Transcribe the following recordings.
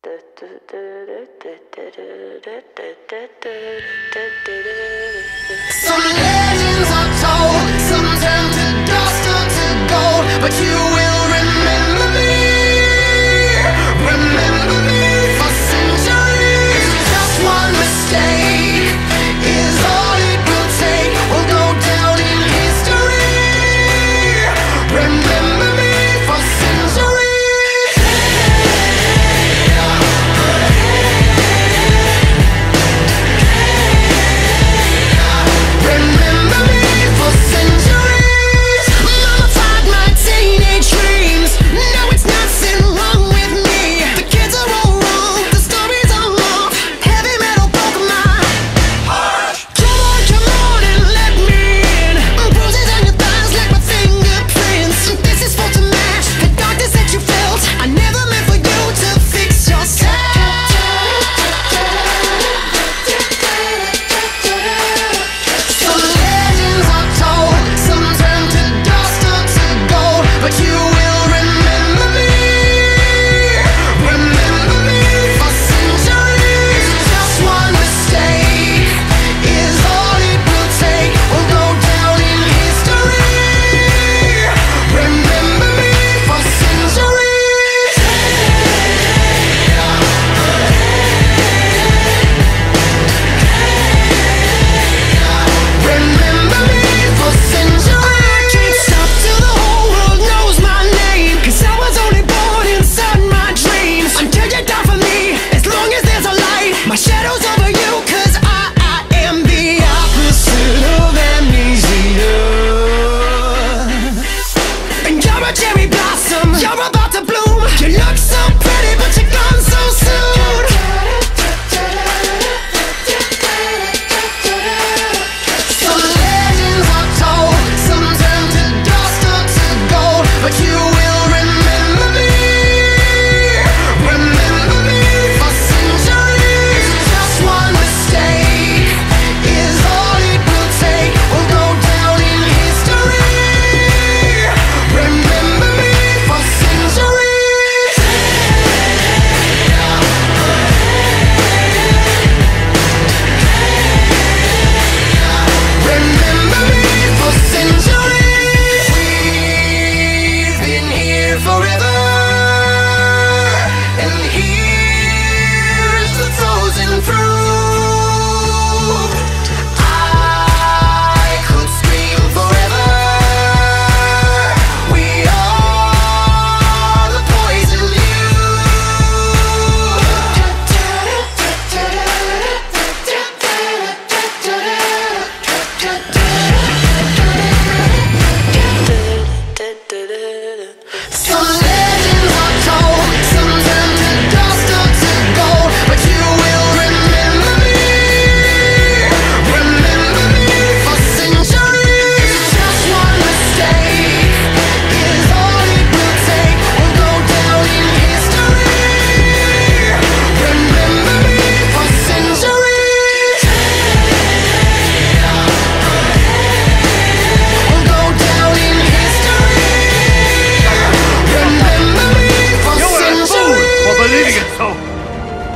Some legends are told, some turn to dust or to gold, but you will remember me for centuries. Just one mistake is all it will take. We'll go down in history. Remember me for centuries.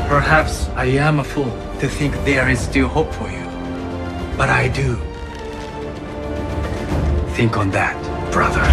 Perhaps I am a fool to think there is still hope for you. But I do. Think on that, brother.